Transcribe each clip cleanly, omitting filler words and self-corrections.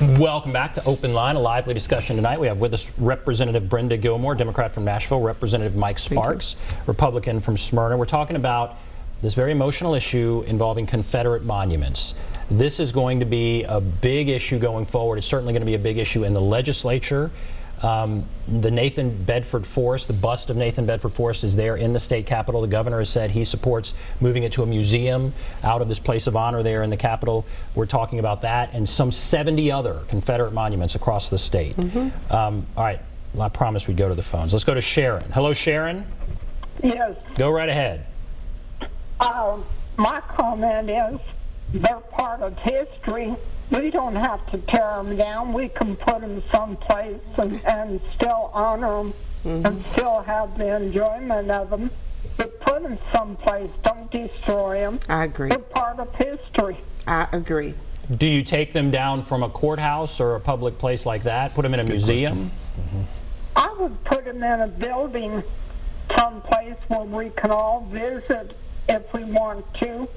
Welcome back to Open Line, a lively discussion tonight. We have with us Representative Brenda Gilmore, Democrat from Nashville, Representative Mike Sparks, Republican from Smyrna. We're talking about this very emotional issue involving Confederate monuments. This is going to be a big issue going forward. It's certainly going to be a big issue in the legislature. The Nathan Bedford Forrest, the bust of Nathan Bedford Forrest is there in the state capitol. The governor has said he supports moving it to a museum out of this place of honor there in the capitol. We're talking about that and some 70 other Confederate monuments across the state. All right, well, I promised we'd go to the phones. Let's go to Sharon. Hello, Sharon. Yes. Go right ahead. My comment is they're part of history. We don't have to tear them down. We can put them someplace and still honor them and still have the enjoyment of them. But put them someplace. Don't destroy them. I agree. They're part of history. I agree. Do you take them down from a courthouse or a public place like that? Put them in a museum? I would put them in a building someplace where we can all visit if we want to.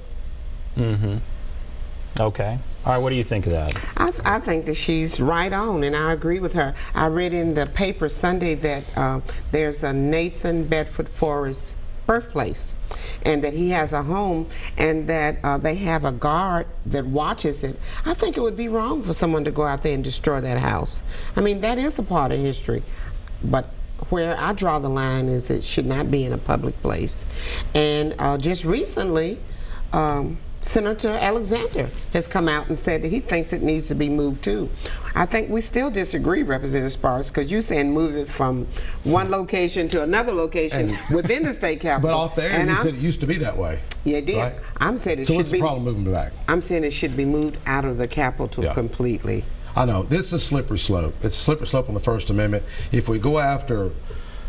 Okay. All right, what do you think of that? I think that she's right on, and I agree with her. I read in the paper Sunday that there's a Nathan Bedford Forrest birthplace, and that he has a home, and that they have a guard that watches it. I think it would be wrong for someone to go out there and destroy that house. I mean, that is a part of history, but where I draw the line is it should not be in a public place. And just recently, Senator Alexander has come out and said that he thinks it needs to be moved too. I think we still disagree, Representative Sparks, because you're saying move it from one location to another location within the state capitol. But off there, you said it used to be that way. Yeah, it did. Right? I'm saying it so should what's be. the problem moving back? I'm saying it should be moved out of the capitol completely. I know this is a slippery slope. It's a slippery slope on the First Amendment. If we go after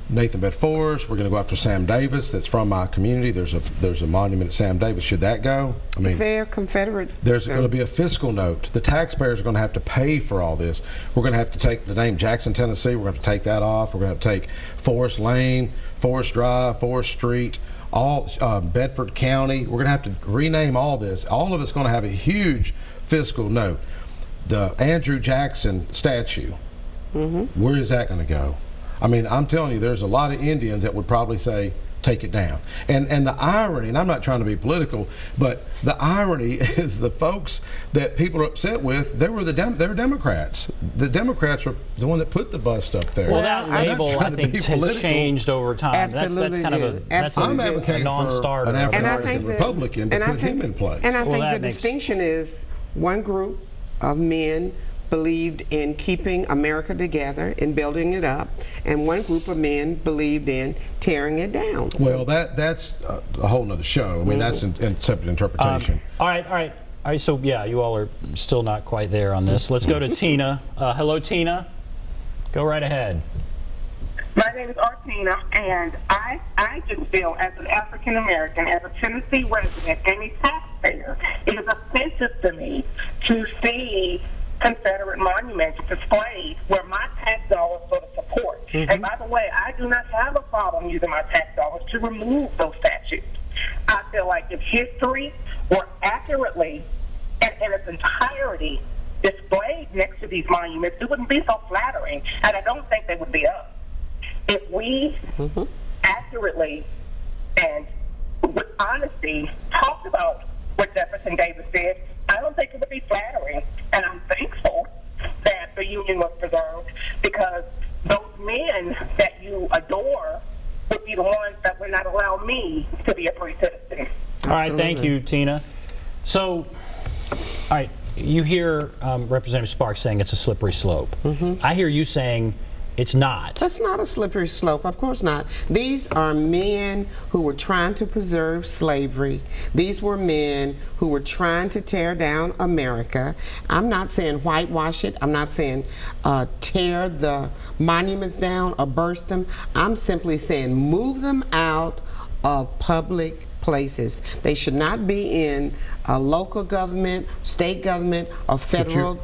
Nathan Bedford Forrest, we're going to go after Sam Davis. That's from my community. There's a monument at Sam Davis. Should that go? I mean, they're Confederate. There's going to be a fiscal note. The taxpayers are going to have to pay for all this. We're going to have to take the name Jackson, Tennessee. We're going to have to take that off. We're going to have to take Forest Lane, Forest Drive, Forest Street, all Bedford County. We're going to have to rename all this. All of it's going to have a huge fiscal note. The Andrew Jackson statue, where is that going to go? I mean, I'm telling you, there's a lot of Indians that would probably say, take it down. And the irony, and I'm not trying to be political, but the irony is the folks that people are upset with, they were Democrats. The Democrats were the one that put the bust up there. Well, that label, I think, has changed over time. Absolutely. That's kind of I'm advocating non-starter. for an African-American Republican to put him in place. And I think the distinction is one group of men believed in keeping America together and building it up, and one group of men believed in tearing it down. Well, that's a whole nother show. I mean, that's in separate interpretation. All right. So yeah, you all are still not quite there on this. Let's go to Tina. Hello, Tina. Go right ahead. My name is Artina, and I just feel, as an African American, as a Tennessee resident, and a taxpayer, it is offensive to me to see Confederate monuments displayed where my tax dollars go to support. And by the way, I do not have a problem using my tax dollars to remove those statues. I feel like if history were accurately and in its entirety displayed next to these monuments, it wouldn't be so flattering, and I don't think they would be up. If we accurately and with honesty talked about what Jefferson Davis did, I don't think it would be flattering, and I'm thankful that the Union was preserved, because those men that you adore would be the ones that would not allow me to be a free citizen. All right, thank you, Tina. So, all right, you hear Representative Sparks saying it's a slippery slope. I hear you saying it's not. That's not a slippery slope, of course not. These are men who were trying to preserve slavery. These were men who were trying to tear down America. I'm not saying whitewash it. I'm not saying tear the monuments down or burst them. I'm simply saying move them out of public places. They should not be in a local government, state government, or federal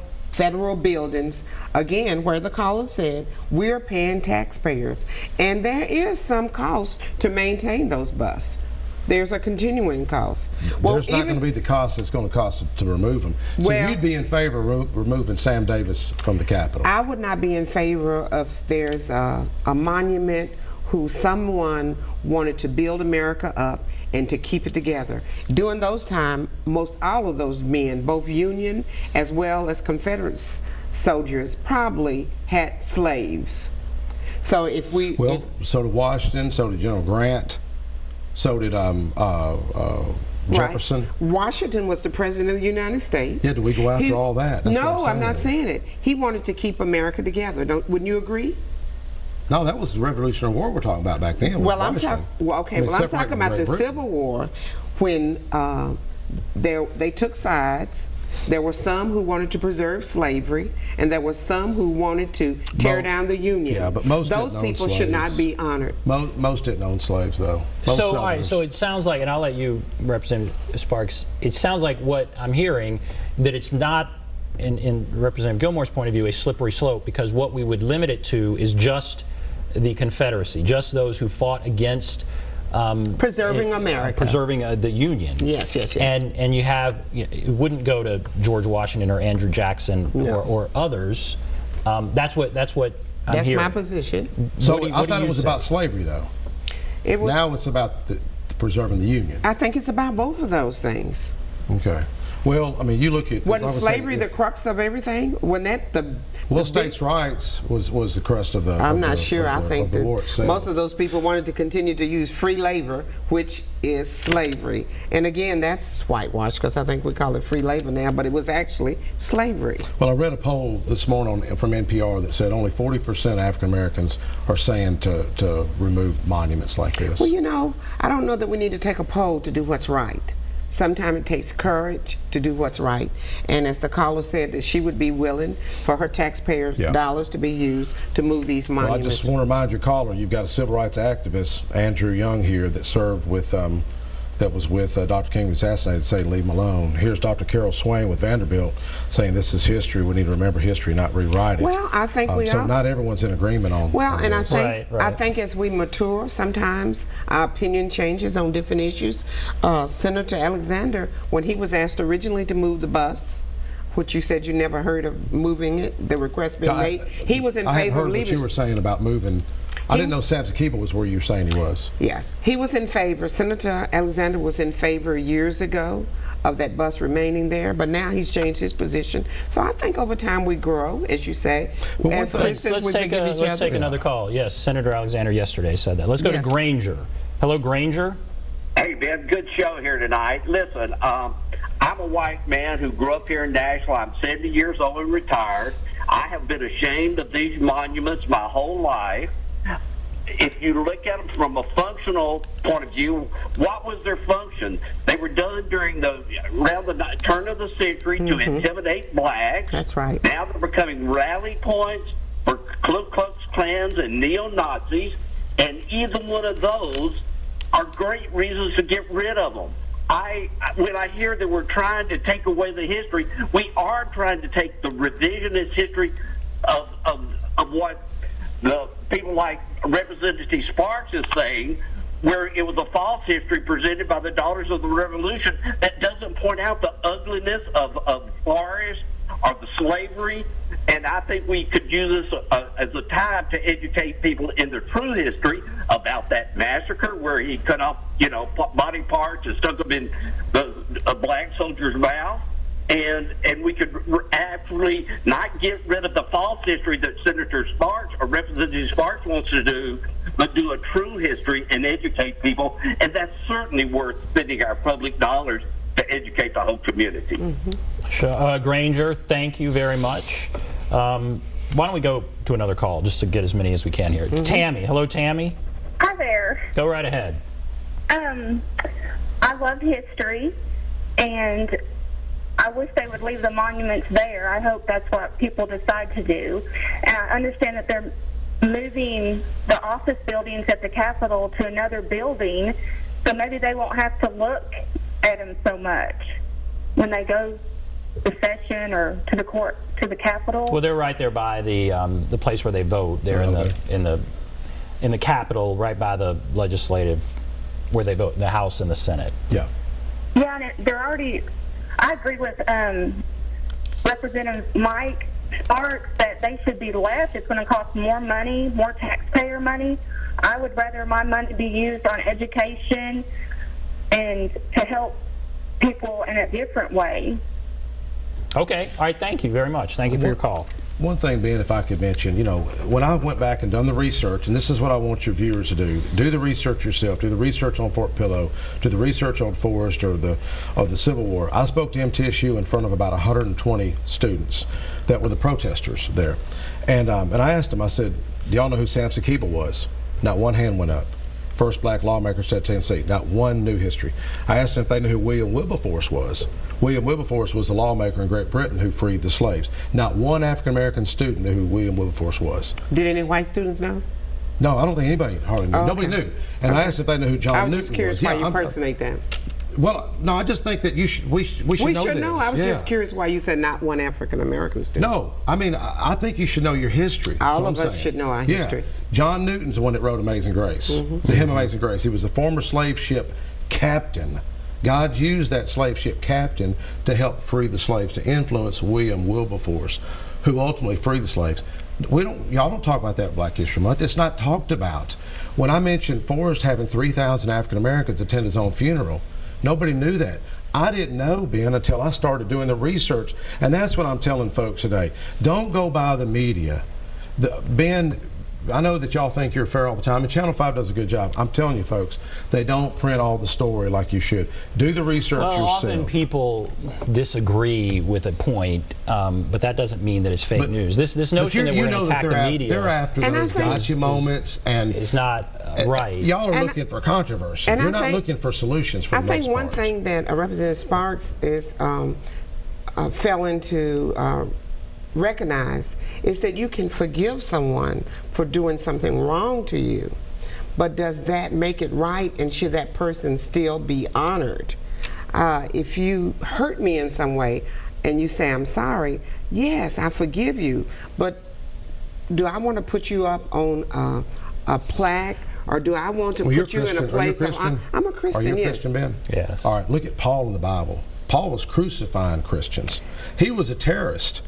buildings, again, where the caller said we're paying taxpayers, and there is some cost to maintain those buses. there's a continuing cost. Well, there's not going to be the cost it's going to cost to remove them. So you'd be in favor of removing Sam Davis from the Capitol? I would not be in favor of there's a monument who someone wanted to build America up and to keep it together. During those times, most all of those men, both Union as well as Confederate soldiers, probably had slaves. So if we... Well, so did Washington, so did General Grant, so did Jefferson. Right. Washington was the president of the United States. Yeah, do we go after all that? That's no, I'm not saying it. He wanted to keep America together. Wouldn't you agree? No, that was the Revolutionary War we're talking about back then. Well, I'm talking. Well, okay. Well, I'm talking about the Civil War, when they took sides. There were some who wanted to preserve slavery, and there were some who wanted to tear down the Union. Yeah, but most those people should not be honored. Most didn't own slaves, though. So, all right. So it sounds like, and I'll let you, Representative Sparks. It sounds like what I'm hearing, that it's not, in Representative Gilmore's point of view, a slippery slope, because what we would limit it to is just the Confederacy, just those who fought against preserving America, preserving the Union. Yes. And you have, it wouldn't go to George Washington or Andrew Jackson or others. That's what I'm hearing. That's my position. So I thought it was about slavery, though. Now it's about preserving the Union. I think it's about both of those things. Okay. Well, I mean, you look at... Wasn't slavery the crux of everything? Wasn't that the... Well, states' rights was the crust of the... I'm not sure. I think that most of those people wanted to continue to use free labor, which is slavery. And again, that's whitewashed, because I think we call it free labor now, but it was actually slavery. Well, I read a poll this morning from NPR that said only 40% of African Americans are saying to remove monuments like this. Well, you know, I don't know that we need to take a poll to do what's right. Sometimes it takes courage to do what's right. And as the caller said, that she would be willing for her taxpayers' dollars to be used to move these monuments. Well, I just want to remind your caller, you've got a civil rights activist, Andrew Young, here that served with, that was with Dr. King was assassinated, say leave him alone. Here's Dr. Carol Swain with Vanderbilt saying this is history. We need to remember history, not rewrite it. Well, I think we so are. not everyone's in agreement on. Well, on and this. I think as we mature, sometimes our opinion changes on different issues. Senator Alexander, when he was asked originally to move the bus, which you said you never heard of moving it, the request being made, he was in favor of leaving. What you were saying about moving. I didn't know Samson Keeble was where you were saying he was. Yes, he was in favor. Senator Alexander was in favor years ago of that bus remaining there, but now he's changed his position. So I think over time we grow, as you say. Well, let's take another call. Yes, Senator Alexander yesterday said that. Let's go to Granger. Hello, Granger. Hey, Ben, good show here tonight. Listen, I'm a white man who grew up here in Nashville. I'm 70 years old and retired. I have been ashamed of these monuments my whole life. If you look at them from a functional point of view, what was their function? They were done during around the turn of the century to intimidate blacks. That's right. Now they're becoming rally points for Ku Klux Klans and neo-Nazis, and either one of those are great reasons to get rid of them. When I hear that we're trying to take away the history, we are trying to take the revisionist history of what the people like Representative Sparks is saying, where it was a false history presented by the Daughters of the Revolution that doesn't point out the ugliness of Forrest or the slavery. And I think we could use this as a time to educate people in their true history about that massacre where he cut off, body parts and stuck them in a black soldier's mouth. And we could actually not get rid of the false history that Senator Sparks or Representative Sparks wants to do, but do a true history and educate people. And that's certainly worth spending our public dollars to educate the whole community. Granger, thank you very much. Why don't we go to another call just to get as many as we can here. Tammy. Hello, Tammy. Hi there. Go right ahead. I love history, and I wish they would leave the monuments there. I hope that's what people decide to do. And I understand that they're moving the office buildings at the Capitol to another building, so maybe they won't have to look at them so much when they go to session or to the court, to the Capitol. Well, they're right there by the place where they vote. They're in the Capitol, right by the legislative where they vote, the House and the Senate. Yeah. Yeah, and they're already, I agree with Representative Mike Sparks that they should be left. It's going to cost more money, more taxpayer money. I would rather my money be used on education and to help people in a different way. Okay. All right. Thank you very much. Thank you for your call. One thing, Ben, if I could mention, you know, when I went back and done the research, and this is what I want your viewers to do the research yourself, do the research on Fort Pillow, do the research on Forrest or the Civil War. I spoke to MTSU in front of about 120 students that were the protesters there. And I asked them, I said, do y'all know who Samson Keeble was? Not one hand went up. First black lawmaker state of Tennessee. Not one knew history. I asked them if they knew who William Wilberforce was. William Wilberforce was the lawmaker in Great Britain who freed the slaves. Not one African-American student knew who William Wilberforce was. Did any white students know? No, I don't think anybody hardly knew. Oh, okay. Nobody knew. And I asked if they knew who John Newton was. I was just curious why you impersonate them. Well, no, I just think that we should know this. We should know. I was just curious why you said not one African-American student. No, I mean, I think you should know your history. All of us should know our history. John Newton's the one that wrote Amazing Grace. The hymn Amazing Grace. He was a former slave ship captain. God used that slave ship captain to help free the slaves, to influence William Wilberforce, who ultimately freed the slaves. Y'all don't talk about that Black History Month. It's not talked about. When I mentioned Forrest having 3,000 African Americans attend his own funeral, nobody knew that. I didn't know, Ben, until I started doing the research. And that's what I'm telling folks today. Don't go by the media. Ben, I know that y'all think you're fair all the time, and Channel 5 does a good job. I'm telling you, folks, they don't print all the story like you should. Do the research yourself. Often people disagree with a point, but that doesn't mean that it's fake news. This notion that we're going to attack the media, they're after those gotcha moments, and it's not right. Y'all are looking for controversy. You're not looking for solutions for the most part. I think one thing that Representative Sparks is fell into recognize is that you can forgive someone for doing something wrong to you, but does that make it right, and should that person still be honored? If you hurt me in some way and you say I'm sorry, yes, I forgive you, but do I want to put you up on a plaque, or do I want to put you in a place of I'm a Christian? Are you a Christian, Ben? Yes. All right, look at Paul in the Bible. Paul was crucifying Christians. He was a terrorist.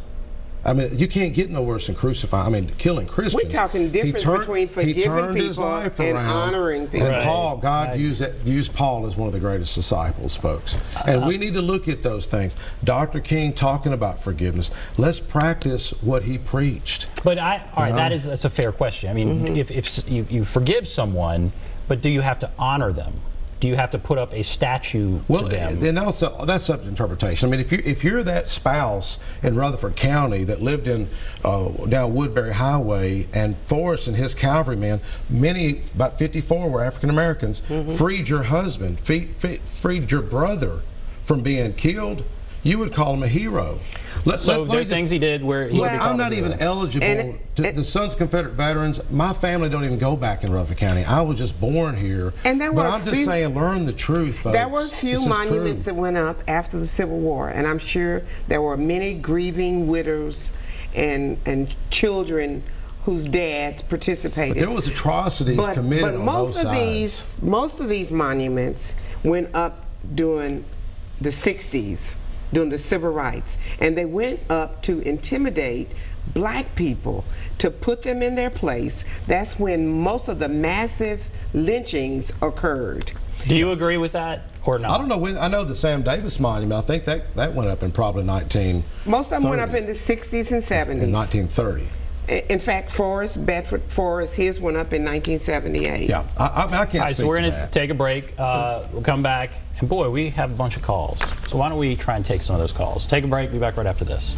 I mean, you can't get no worse than killing Christians. We're talking difference between forgiving people and honoring people. And Paul, God used Paul as one of the greatest disciples, folks. And we need to look at those things. Dr. King talking about forgiveness. Let's practice what he preached. But all right, that's a fair question. I mean, if you forgive someone, but do you have to honor them? Do you have to put up a statue to them? And also, that's up to interpretation. I mean, if you're that spouse in Rutherford County that lived in down Woodbury Highway, and Forrest and his cavalrymen, about 54 were African Americans, freed your husband, freed your brother from being killed, you would call him a hero. So there are things he did where he I'm not even eligible to the Sons of Confederate Veterans. My family don't even go back in Rutherford County. I was just born here. And there but I'm just saying, learn the truth, folks. There were a few monuments that went up after the Civil War, and I'm sure there were many grieving widows and children whose dads participated. But there was atrocities committed on both sides. Most of these monuments went up during the 60s. During the civil rights, and they went up to intimidate black people, to put them in their place. That's when most of the massive lynchings occurred. Do you agree with that or not? I don't know when. I know the Sam Davis Monument, I think that went up in probably 1930. Most of them went up in the 60s and 70s. In 1930. In fact, Bedford Forrest, his went up in 1978. Yeah, I can't speak to that. So we're going to take a break. We'll come back, and boy, we have a bunch of calls. So why don't we try and take some of those calls? Take a break, be back right after this.